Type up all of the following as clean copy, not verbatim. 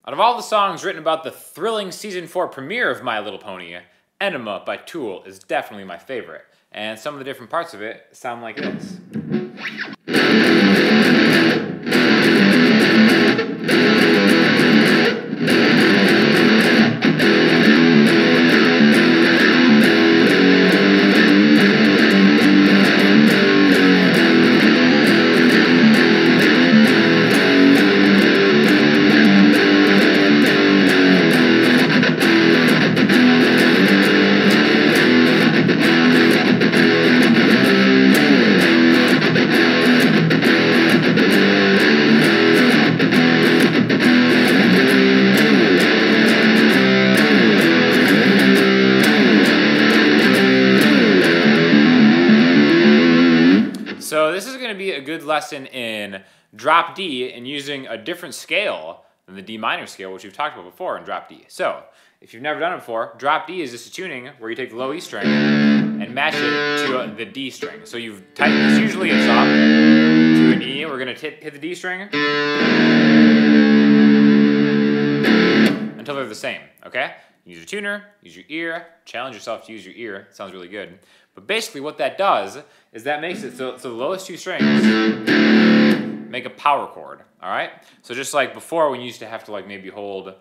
Out of all the songs written about the thrilling Season 4 premiere of My Little Pony, ÄNIMA by Tool is definitely my favorite, and some of the different parts of it sound like this. So this is going to be a good lesson in drop D and using a different scale than the D minor scale, which we've talked about before in drop D. So if you've never done it before, drop D is just a tuning where you take the low E string and match it to the D string. So you've tightened this, usually it's up to an E. We're going to hit the D string until they're the same, okay? Use your tuner, use your ear, challenge yourself to use your ear. It sounds really good. But basically what that does is that makes it so the lowest two strings make a power chord, all right? So just like before when you used to have to like maybe hold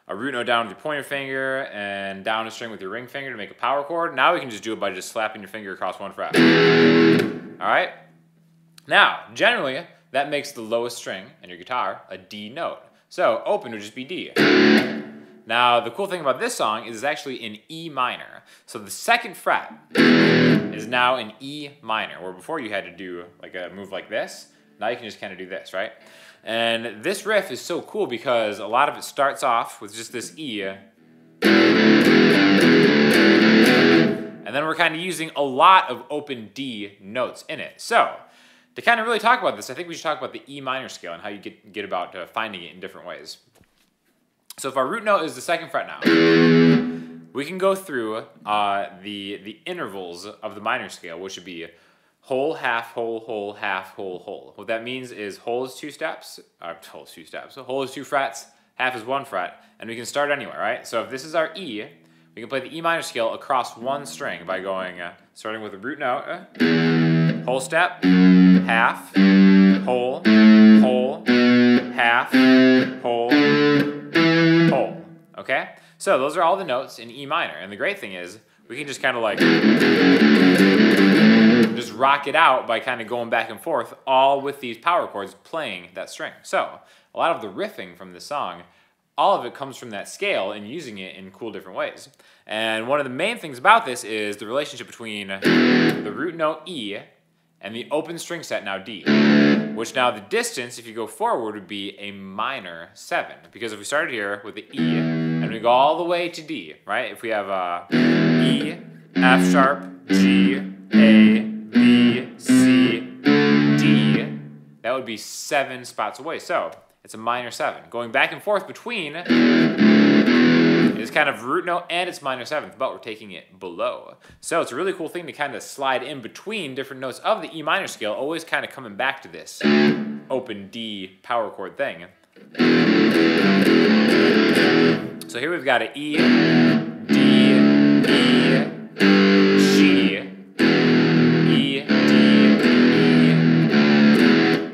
a root note down with your pointer finger and down a string with your ring finger to make a power chord, now we can just do it by just slapping your finger across one fret, all right? Now, generally, that makes the lowest string in your guitar a D note. So open would just be D. Now, the cool thing about this song is it's actually in E minor. So the second fret is now in E minor, where before you had to do like a move like this. Now you can just kind of do this, right? And this riff is so cool because a lot of it starts off with just this E. And then we're kind of using a lot of open D notes in it. So, to kind of really talk about this, I think we should talk about the E minor scale and how you get about finding it in different ways. So if our root note is the second fret now, we can go through the intervals of the minor scale, which would be whole, half, whole, half, whole. What that means is whole is two steps, so whole is two frets, half is one fret, and we can start anywhere, right? So if this is our E, we can play the E minor scale across one string by going, starting with a root note, whole step, half, whole, half, whole, okay? So those are all the notes in E minor, and the great thing is we can just kind of like just rock it out by kind of going back and forth, all with these power chords playing that string. So a lot of the riffing from this song, all of it comes from that scale and using it in cool different ways. And one of the main things about this is the relationship between the root note E and the open string set, now D, which now the distance, if you go forward, would be a minor 7. Because if we started here with the E, and we go all the way to D, right? If we have E, F sharp, G, A, B, C, D, that would be 7 spots away. So it's a minor 7. Going back and forth between is kind of root note and it's minor 7th, but we're taking it below. So it's a really cool thing to kind of slide in between different notes of the E minor scale, always kind of coming back to this open D power chord thing. So here we've got an E, D, E, G, E, D, E,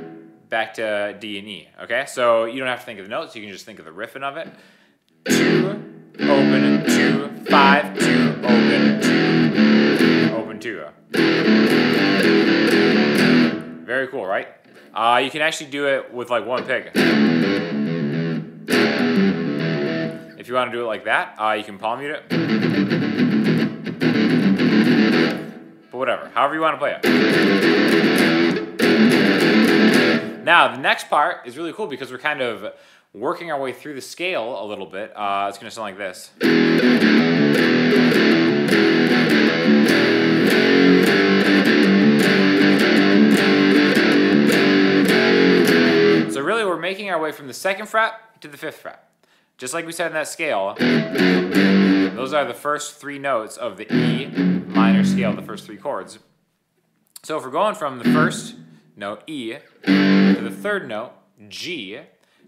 back to D and E, okay? So you don't have to think of the notes, you can just think of the riffing of it. 2, open, 2, 5, 2, open, 2, open, 2. Very cool, right? You can actually do it with like one pick. If you want to do it like that, you can palm mute it. But whatever, however you want to play it. Now, the next part is really cool because we're kind of working our way through the scale a little bit. It's going to sound like this. So really we're making our way from the 2nd fret to the 5th fret. Just like we said in that scale, those are the first 3 notes of the E minor scale, the first 3 chords. So if we're going from the first note, E, to the 3rd note, G,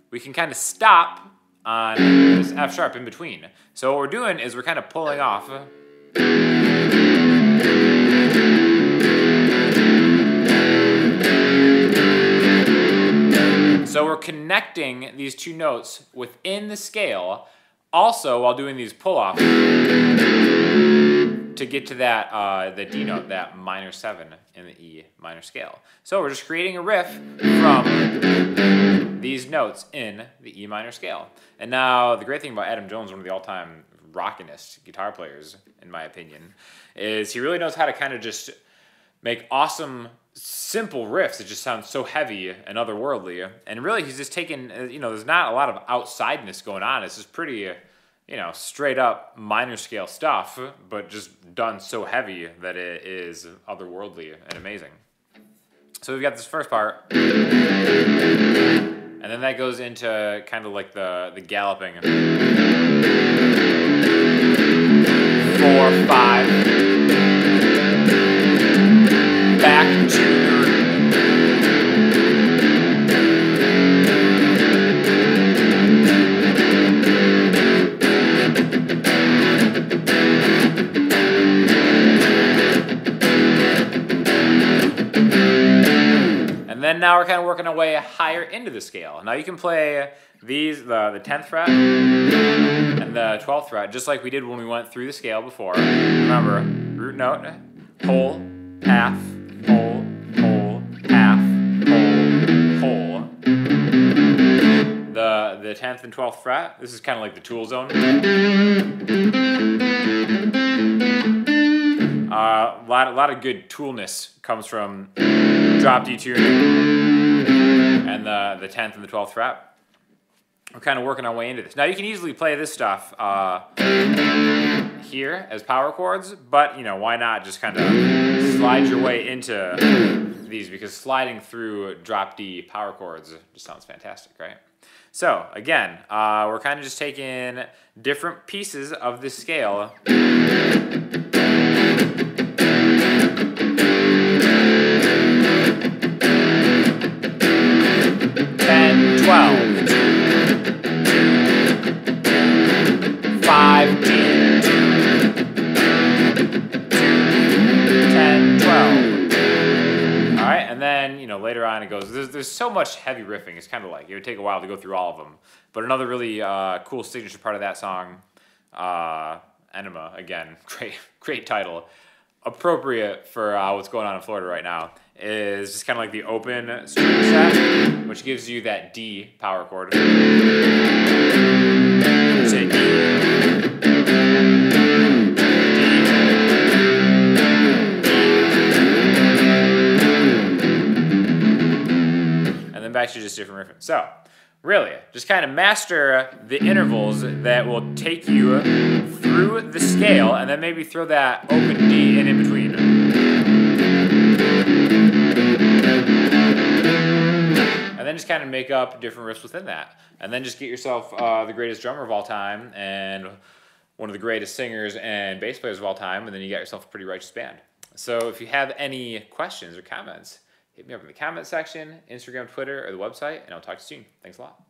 we can kind of stop on this F sharp in between. So what we're doing is we're kind of pulling off. So we're connecting these two notes within the scale, also while doing these pull-offs to get to that the D note, that minor 7 in the E minor scale. So we're just creating a riff from these notes in the E minor scale. And now the great thing about Adam Jones, one of the all-time rockinest guitar players, in my opinion, is he really knows how to kind of just make awesome, simple riffs that just sound so heavy and otherworldly. And really, he's just taken, there's not a lot of outsideness going on. It's just pretty, straight up minor scale stuff, but just done so heavy that it is otherworldly and amazing. So we've got this first part. And then that goes into kind of like the galloping. 4, 5. Back to and then now we're kind of working our way higher into the scale. Now you can play these, the 10th fret and the 12th fret, just like we did when we went through the scale before. Remember, root note, whole, half, whole, whole, half, whole, whole. The 10th and 12th fret, this is kind of like the tool zone. A lot of good toolness comes from drop D tuning and the 10th and the 12th fret. We're kind of working our way into this. Now you can easily play this stuff here as power chords, but why not just kind of slide your way into these, because sliding through drop D power chords just sounds fantastic, right? So again, we're kind of just taking different pieces of this scale. 10, 12, 5, 10, 12. All right, and then later on it goes. There's so much heavy riffing. It's kind of like it would take a while to go through all of them. But another really cool signature part of that song, ÆNIMA, again, great title, appropriate for what's going on in Florida right now, is just kind of like the open string set, which gives you that D power chord. Say D. And then back to just different riffing. So, really, just kind of master the intervals that will take you through the scale, and then maybe throw that open D in between. And then just kind of make up different riffs within that. And then just get yourself the greatest drummer of all time and one of the greatest singers and bass players of all time, and then you got yourself a pretty righteous band. So if you have any questions or comments, hit me up in the comment section, Instagram, Twitter, or the website, and I'll talk to you soon. Thanks a lot.